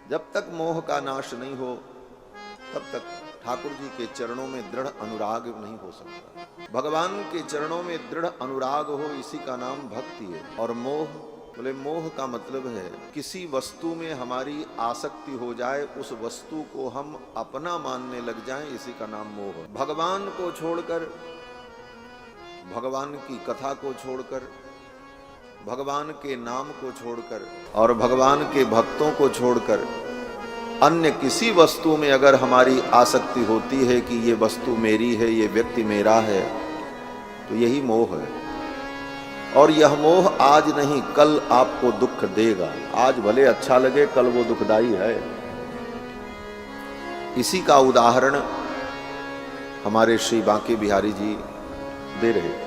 जब तक मोह का नाश नहीं हो तब तक ठाकुर जी के चरणों में दृढ़ अनुराग नहीं हो सकता। भगवान के चरणों में दृढ़ अनुराग हो, इसी का नाम भक्ति है। और मोह, बोले मोह का मतलब है किसी वस्तु में हमारी आसक्ति हो जाए, उस वस्तु को हम अपना मानने लग जाएं, इसी का नाम मोह है। भगवान को छोड़कर, भगवान की कथा को छोड़कर, भगवान के नाम को छोड़कर और भगवान के भक्तों को छोड़कर अन्य किसी वस्तु में अगर हमारी आसक्ति होती है कि ये वस्तु मेरी है, ये व्यक्ति मेरा है, तो यही मोह है। और यह मोह आज नहीं कल आपको दुख देगा। आज भले अच्छा लगे, कल वो दुखदाई है। इसी का उदाहरण हमारे श्री बांके बिहारी जी दे रहे थे।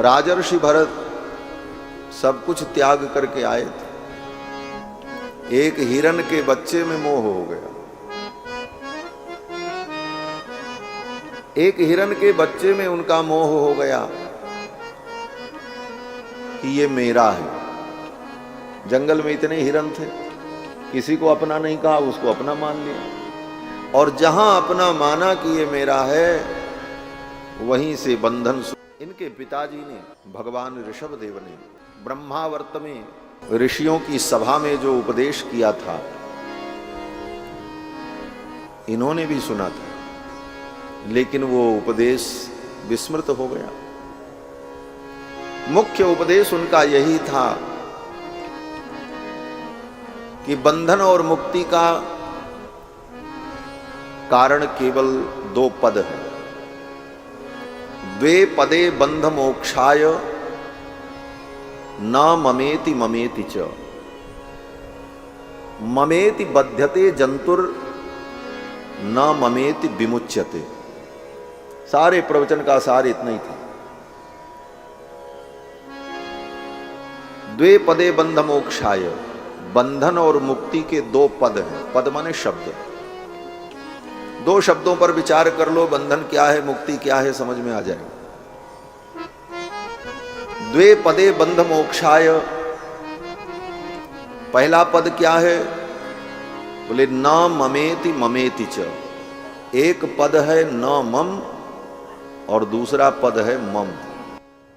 राजर्षि भरत सब कुछ त्याग करके आए थे, एक हिरण के बच्चे में मोह हो गया। एक हिरण के बच्चे में उनका मोह हो गया कि ये मेरा है। जंगल में इतने हिरण थे, किसी को अपना नहीं कहा, उसको अपना मान लिया। और जहां अपना माना कि ये मेरा है, वहीं से बंधन। इनके पिताजी ने, भगवान ऋषभदेव ने, ब्रह्मावर्त में ऋषियों की सभा में जो उपदेश किया था, इन्होंने भी सुना था, लेकिन वो उपदेश विस्मृत हो गया। मुख्य उपदेश उनका यही था कि बंधन और मुक्ति का कारण केवल दो पद है। द्वे पदे बंध मोक्षाय न ममेति ममेति च। ममेति बध्यते जंतुर न ममेति विमुच्यते। सारे प्रवचन का सार इतना ही था। द्वे पदे बंध मोक्षाय, बंधन और मुक्ति के दो पद हैं। पद माने शब्द। दो शब्दों पर विचार कर लो, बंधन क्या है, मुक्ति क्या है, समझ में आ जाएगा। द्वे पदे बंध मोक्षाय, पहला पद क्या है? बोले न ममेति ममेति च। एक पद है न मम और दूसरा पद है मम।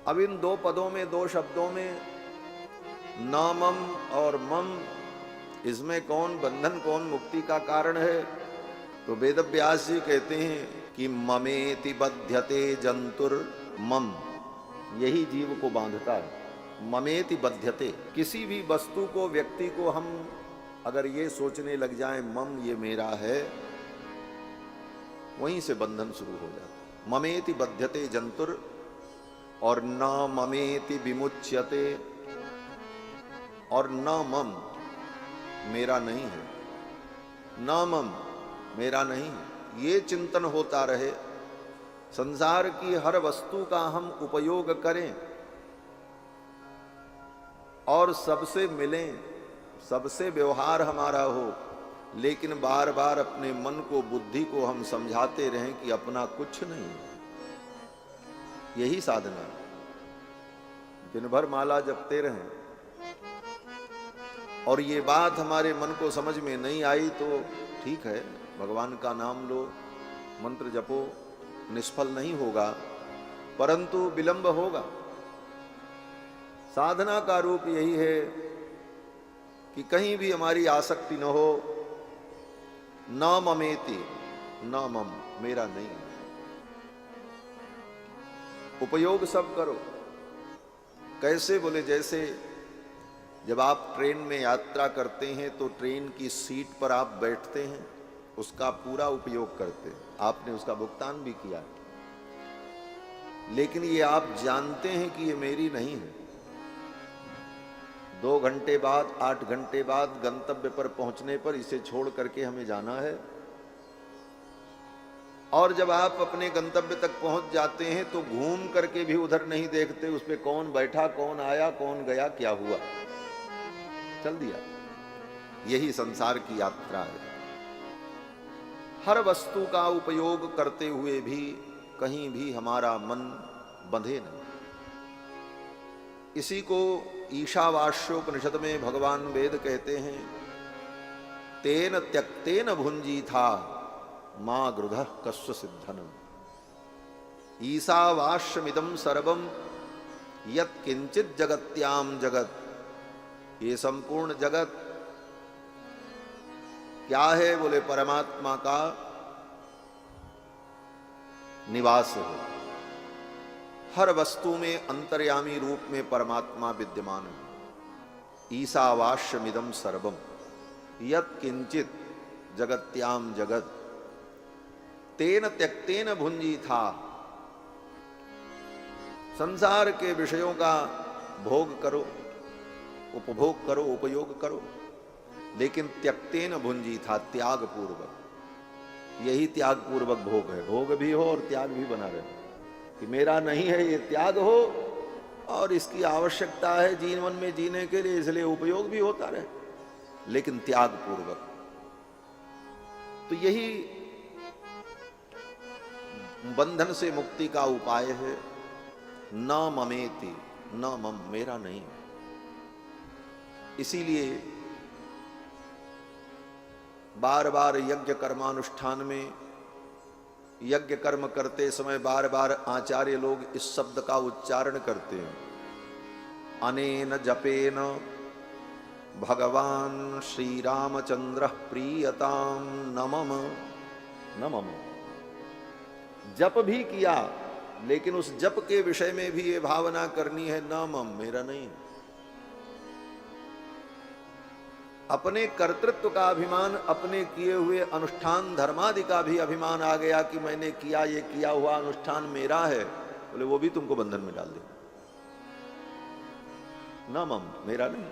अब इन दो पदों में, दो शब्दों में न मम और मम, इसमें कौन बंधन कौन मुक्ति का कारण है? तो वेद व्यास जी कहते हैं कि ममेति बध्यते जंतुर मम, यही जीव को बांधता है। ममेति बध्यते, किसी भी वस्तु को, व्यक्ति को हम अगर ये सोचने लग जाएं मम ये मेरा है, वहीं से बंधन शुरू हो जाता है। ममेति बध्यते जंतुर और न ममेति विमुच्यते, और न मम मेरा नहीं है, न मम मेरा नहीं, ये चिंतन होता रहे। संसार की हर वस्तु का हम उपयोग करें और सबसे मिलें, सबसे व्यवहार हमारा हो, लेकिन बार बार अपने मन को, बुद्धि को हम समझाते रहें कि अपना कुछ नहीं है। यही साधना। दिन भर माला जपते रहें और ये बात हमारे मन को समझ में नहीं आई तो ठीक है, भगवान का नाम लो, मंत्र जपो, निष्फल नहीं होगा, परंतु विलंब होगा। साधना का रूप यही है कि कहीं भी हमारी आसक्ति न हो। न ममेति, न मम, मेरा नहीं। उपयोग सब करो। कैसे? बोले जैसे जब आप ट्रेन में यात्रा करते हैं तो ट्रेन की सीट पर आप बैठते हैं, उसका पूरा उपयोग करते हैं, आपने उसका भुगतान भी किया, लेकिन ये आप जानते हैं कि ये मेरी नहीं है। 2 घंटे बाद, 8 घंटे बाद गंतव्य पर पहुंचने पर इसे छोड़ करके हमें जाना है। और जब आप अपने गंतव्य तक पहुंच जाते हैं तो घूम करके भी उधर नहीं देखते उस पे कौन बैठा, कौन आया, कौन गया, क्या हुआ, चल दिया। यही संसार की यात्रा है। हर वस्तु का उपयोग करते हुए भी कहीं भी हमारा मन बंधे नहीं। इसी को ईशावास्योपनिषद में भगवान वेद कहते हैं, तेन त्यक्तेन भुंजी था मां गृध कस्व सिद्धनम। ईशावास्यमिदं सर्वम यत् किंचित जगत्याम जगत। ये संपूर्ण जगत क्या है? बोले परमात्मा का निवास है। हर वस्तु में अंतर्यामी रूप में परमात्मा विद्यमान है। ईशावास्यमिदं सर्वम यत् किंचित जगत्याम जगत तेन त्यक्तेन भुंजी था। संसार के विषयों का भोग करो, उपभोग करो, उपयोग करो, लेकिन त्यक्तेन भुंजी था, त्याग पूर्वक। यही त्याग पूर्वक भोग है। भोग भी हो और त्याग भी बना रहे, कि मेरा नहीं है ये त्याग हो, और इसकी आवश्यकता है जीवन में जीने के लिए, इसलिए उपयोग भी होता रहे, लेकिन त्याग पूर्वक। तो यही बंधन से मुक्ति का उपाय है। न ममेति, न मम, मेरा नहीं। इसीलिए बार बार यज्ञ कर्मानुष्ठान में, यज्ञ कर्म करते समय बार बार आचार्य लोग इस शब्द का उच्चारण करते हैं, अनेन जपेन भगवान श्री रामचंद्र प्रीयताम नमम नमम। जप भी किया, लेकिन उस जप के विषय में भी ये भावना करनी है, न मम, मेरा नहीं। अपने कर्तृत्व का अभिमान, अपने किए हुए अनुष्ठान धर्मादि का भी अभिमान आ गया कि मैंने किया, ये किया हुआ अनुष्ठान मेरा है, बोले वो भी तुमको बंधन में डाल दे। न मम, मेरा नहीं।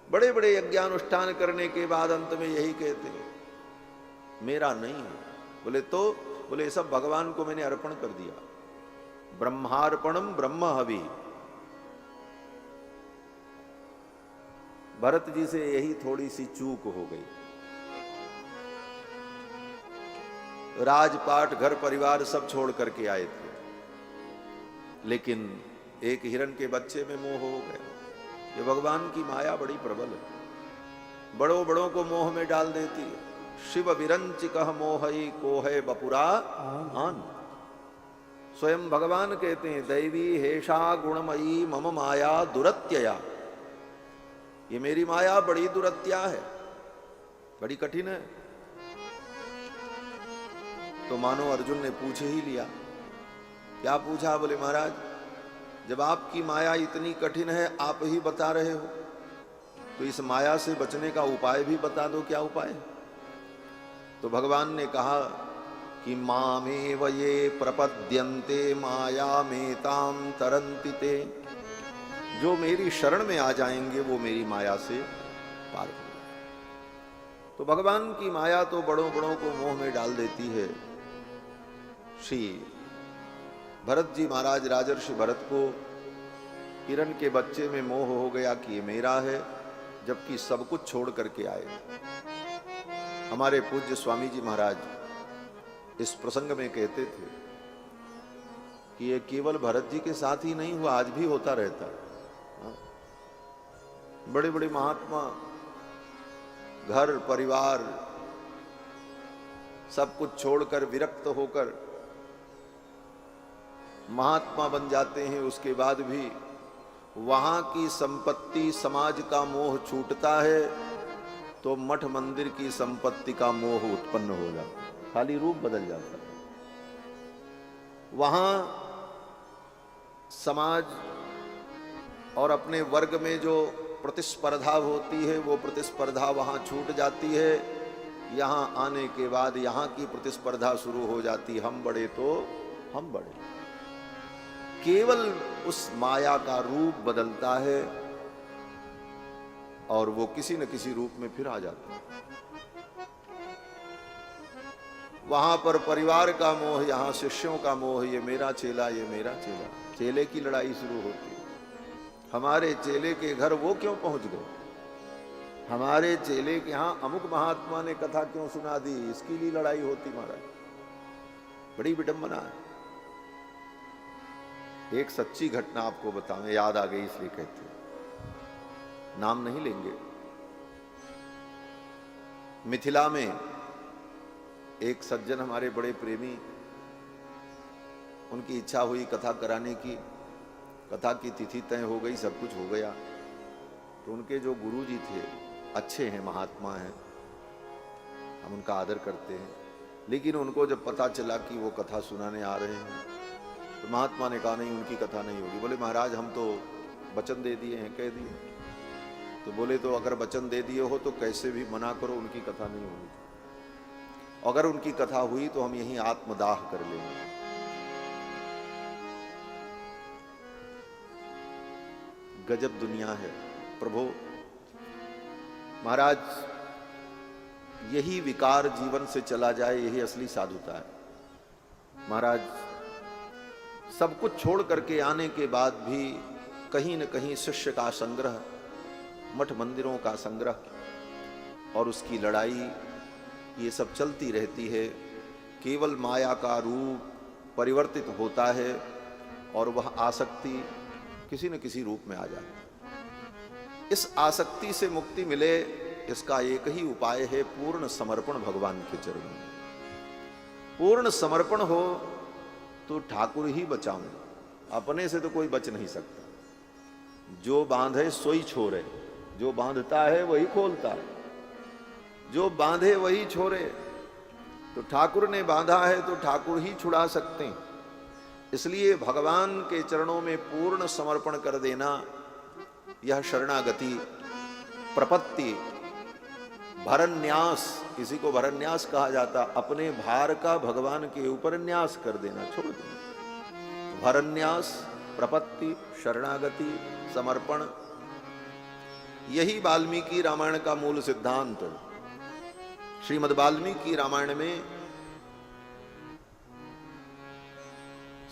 बड़े बड़े यज्ञानुष्ठान करने के बाद अंत में यही कहते हैं, मेरा नहीं है। बोले तो, बोले सब भगवान को मैंने अर्पण कर दिया। ब्रह्मार्पणम ब्रह्म हवि। भरत जी से यही थोड़ी सी चूक हो गई। राजपाट, घर परिवार सब छोड़ करके आए थे, लेकिन एक हिरण के बच्चे में मोह हो गया। ये भगवान की माया बड़ी प्रबल है, बड़ों बड़ों को मोह में डाल देती है। शिव विरंचिकः मोहई कोहे बपुरा आन। स्वयं भगवान कहते हैं, दैवी हेषा गुणमयी मम माया दुरत्यया। ये मेरी माया बड़ी दुरत्या है, बड़ी कठिन है। तो मानो अर्जुन ने पूछ ही लिया। क्या पूछा? बोले महाराज, जब आपकी माया इतनी कठिन है, आप ही बता रहे हो, तो इस माया से बचने का उपाय भी बता दो। क्या उपाय है? तो भगवान ने कहा कि मामेव ये प्रपद्यन्ते मायामेतां तरन्ति ते। जो मेरी शरण में आ जाएंगे वो मेरी माया से पार होंगे। तो भगवान की माया तो बड़ों बड़ों को मोह में डाल देती है। श्री भरत जी महाराज, राजर्षि भरत को हिरण के बच्चे में मोह हो गया कि ये मेरा है, जबकि सब कुछ छोड़ करके आए। हमारे पूज्य स्वामी जी महाराज इस प्रसंग में कहते थे कि ये केवल भरत जी के साथ ही नहीं हुआ, आज भी होता रहता है। बड़े बड़े महात्मा घर परिवार सब कुछ छोड़कर, विरक्त होकर महात्मा बन जाते हैं। उसके बाद भी वहां की संपत्ति, समाज का मोह छूटता है तो मठ मंदिर की संपत्ति का मोह उत्पन्न हो जाता है, खाली रूप बदल जाता है। वहां समाज और अपने वर्ग में जो प्रतिस्पर्धा होती है, वो प्रतिस्पर्धा वहां छूट जाती है। यहां आने के बाद यहां की प्रतिस्पर्धा शुरू हो जाती, हम बड़े तो हम बड़े। केवल उस माया का रूप बदलता है और वो किसी न किसी रूप में फिर आ जाता है। वहां पर परिवार का मोह, यहां शिष्यों का मोह, ये मेरा चेला, ये मेरा चेला। चेले की लड़ाई शुरू होती है। हमारे चेले के घर वो क्यों पहुंच गए, हमारे चेले के यहां अमुक महात्मा ने कथा क्यों सुना दी, इसकी लिए लड़ाई होती। महाराज बड़ी विडंबना है। एक सच्ची घटना आपको बताऊं, याद आ गई इसलिए कहते हैं, नाम नहीं लेंगे। मिथिला में एक सज्जन हमारे बड़े प्रेमी, उनकी इच्छा हुई कथा कराने की। कथा की तिथि तय हो गई, सब कुछ हो गया। तो उनके जो गुरु जी थे, अच्छे हैं, महात्मा हैं, हम उनका आदर करते हैं, लेकिन उनको जब पता चला कि वो कथा सुनाने आ रहे हैं, तो महात्मा ने कहा नहीं, उनकी कथा नहीं होगी। बोले महाराज हम तो वचन दे दिए हैं, कह दिए। तो बोले तो अगर वचन दे दिए हो तो कैसे भी मना करो, उनकी कथा नहीं होगी। अगर उनकी कथा हुई तो हम यहीं आत्मदाह कर लेंगे। गजब दुनिया है प्रभु। महाराज यही विकार जीवन से चला जाए, यही असली साधुता है। महाराज सब कुछ छोड़ करके आने के बाद भी कहीं न कहीं शिष्य का संग्रह, मठ मंदिरों का संग्रह और उसकी लड़ाई, ये सब चलती रहती है। केवल माया का रूप परिवर्तित होता है और वह आसक्ति किसी न किसी रूप में आ जाए। इस आसक्ति से मुक्ति मिले, इसका एक ही उपाय है, पूर्ण समर्पण भगवान के चरणों में। पूर्ण समर्पण हो तो ठाकुर ही बचाऊं, अपने से तो कोई बच नहीं सकता। जो बांधे सोई छोड़े, जो बांधता है वही खोलता है, जो बांधे वही छोड़े। तो ठाकुर ने बांधा है तो ठाकुर ही छुड़ा सकते हैं। इसलिए भगवान के चरणों में पूर्ण समर्पण कर देना, यह शरणागति, प्रपत्ति, भरन्यास, किसी को भरन्यास कहा जाता, अपने भार का भगवान के ऊपर न्यास कर देना, छोड़ देना। भरन्यास, प्रपत्ति, शरणागति, समर्पण, यही वाल्मीकि रामायण का मूल सिद्धांत। श्रीमद् वाल्मीकि रामायण में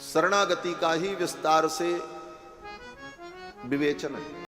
शरणागति का ही विस्तार से विवेचन है।